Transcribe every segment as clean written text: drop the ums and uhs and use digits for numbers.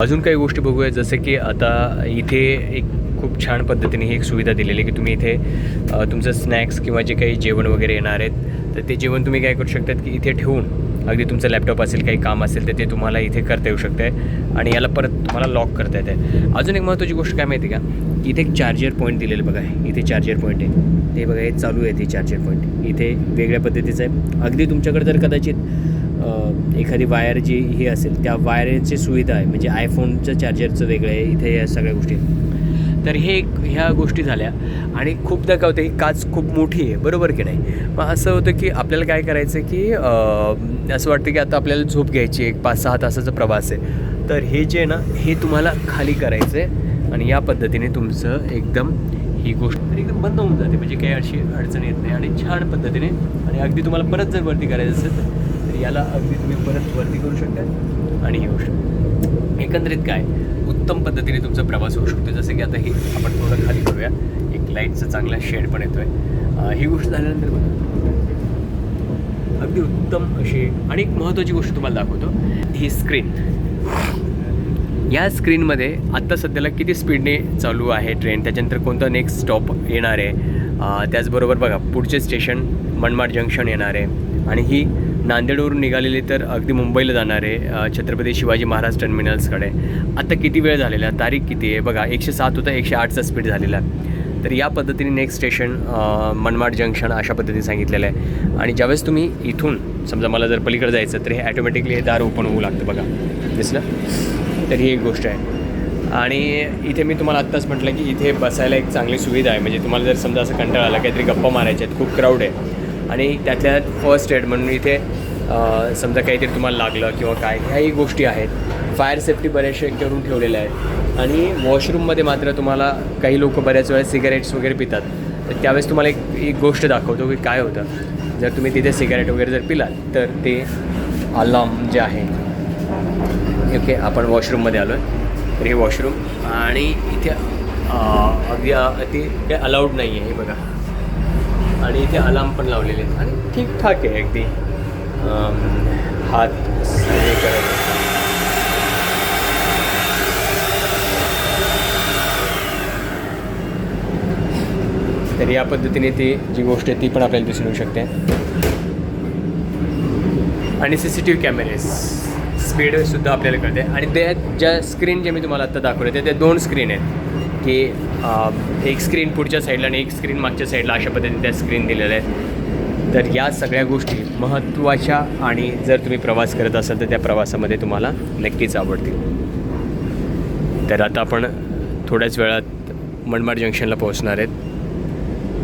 अजून काही गोष्टी बघूया, जसं की आता इथे एक खूप छान पद्धतीने ही एक सुविधा दिलेली आहे की तुम्ही इथे तुमचं स्नॅक्स किंवा जे काही जेवण वगैरे येणार आहेत तर ते जेवण तुम्ही काय करू शकतात की इथे ठेवून अगदी तुमचं लॅपटॉप असेल, काही काम असेल तर ते तुम्हाला इथे करता येऊ शकतं आहे आणि याला परत तुम्हाला लॉक करता येतं. अजून एक महत्त्वाची गोष्ट काय माहिती का, की इथे एक चार्जर पॉईंट दिलेलं बघा, इथे चार्जर पॉईंट आहे ते बघा, हे चालू आहे ते चार्जर पॉईंट इथे वेगळ्या पद्धतीचं आहे. अगदी तुमच्याकडे जर कदाचित एखादी वायर जी ही असेल त्या वायरची सुविधा आहे, म्हणजे आयफोनचं चार्जरचं वेगळं आहे इथे, या सगळ्या गोष्टी. तर हे एक ह्या गोष्टी झाल्या. आणि खूपदा काय होतं, ही काच खूप मोठी आहे बरोबर की नाही, मग असं होतं की आपल्याला काय करायचं की असं वाटतं की आता आपल्याला झोप घ्यायची, एक 5-6 तासाचा प्रवास आहे, तर हे जे आहे ना हे तुम्हाला खाली करायचं आहे आणि या पद्धतीने तुमचं एकदम ही गोष्ट एकदम बंद होऊन जाते, म्हणजे काही अशी अडचण येत नाही आणि छान पद्धतीने. आणि अगदी तुम्हाला परत जर वरती करायचं असेल तर याला अगदी तुम्ही परत वरती करू शकता आणि ही गोष्ट एकंदरीत काय उत्तम पद्धतीने तुमचा प्रवास होऊ शकतो. जसं की आता ही आपण थोडं खाली करूया, एक लाईटचा चांगला शेड पण येतो आहे. ही गोष्ट झाल्यानंतर बघा अगदी उत्तम अशी. आणि एक महत्त्वाची गोष्ट तुम्हाला दाखवतो, ही स्क्रीन. या स्क्रीनमध्ये आत्ता सध्याला किती स्पीडने चालू आहे ट्रेन, त्याच्यानंतर कोणता नेक्स्ट स्टॉप येणार आहे, त्याचबरोबर बघा पुढचे स्टेशन मनमाड जंक्शन येणार आहे आणि ही नांदेडवरून निघालेली तर अगदी मुंबईला जाणार आहे छत्रपती शिवाजी महाराज टर्मिनल्सकडे. आत्ता किती वेळ झालेला, तारीख किती आहे बघा, 107 होता 108चा स्पीड झालेला. तर या पद्धतीने नेक्स्ट स्टेशन मनमाड जंक्शन अशा पद्धतीने सांगितलेलं आहे. आणि ज्यावेळेस तुम्ही इथून समजा मला जर पलीकडे जायचं तर हे ॲटोमॅटिकली हे दार ओपन होऊ लागतं बघा, दिसलं. तर ही एक गोष्ट आहे. आणि इथे मी तुम्हाला आत्ताच म्हटलं की इथे बसायला एक चांगली सुविधा आहे, म्हणजे तुम्हाला जर समजा असं कंटाळा आला, काहीतरी गप्पा मारायच्या आहेत, खूप क्राऊड आहे आणि त्यातल्या फर्स्ट एड म्हणून इथे समजा काहीतरी तुम्हाला लागलं किंवा काय, ह्याही गोष्टी आहेत. फायर सेफ्टी बरेचसे करून ठेवलेल्या आहेत. आणि वॉशरूममध्ये मात्र तुम्हाला काही लोक बऱ्याच वेळा सिगारेट्स वगैरे पितात, तर त्यावेळेस तुम्हाला एक गोष्ट दाखवतो की काय होतं जर तुम्ही तिथे सिगारेट वगैरे जर पिलात तर ते अलार्म जे आहे. ओके, आपण वॉशरूममध्ये आलो आहे, तर हे वॉशरूम आणि इथे अगदी ते अलाउड नाही आहे हे बघा. आणि इथे अलार्म पण लावलेले आहेत आणि ठीकठाक आहे अगदी. हात हे करायचं. तर या पद्धतीने ती जी गोष्ट आहे ती पण आपल्याला दिसून येऊ शकते. आणि CCTV कॅमेरेज स्पीडसुद्धा आपल्याला कळते. आणि त्या ज्या स्क्रीन जे मी तुम्हाला आत्ता दाखवले ते 2 स्क्रीन आहेत की एक स्क्रीन पुढच्या साईडला आणि एक स्क्रीन मागच्या साईडला, अशा पद्धतीने त्या स्क्रीन दिलेल्या आहेत. तर या सगळ्या गोष्टी महत्त्वाच्या आणि जर तुम्ही प्रवास करत असाल तर त्या प्रवासामध्ये तुम्हाला नक्कीच आवडतील. तर आता आपण थोड्याच वेळात मनमाड जंक्शनला पोहोचणार आहेत.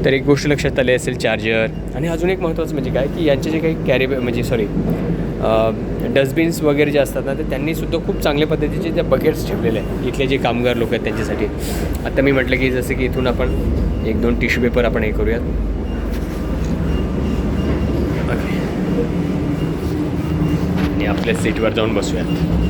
तर एक गोष्ट लक्षात आली असेल, चार्जर. आणि अजून एक महत्त्वाचं म्हणजे काय की यांचे जे काही डस्टबिन्स वगैरे जे असतात ना, तर त्यांनीसुद्धा खूप चांगल्या पद्धतीचे त्या बकेट्स ठेवलेले आहेत इथले जे कामगार लोक आहेत त्यांच्यासाठी. आता मी म्हटलं की जसं की इथून आपण 1-2 टिश्यू पेपर आपण हे करूयात. ओके, आणि आपल्या सीटवर जाऊन बसूयात.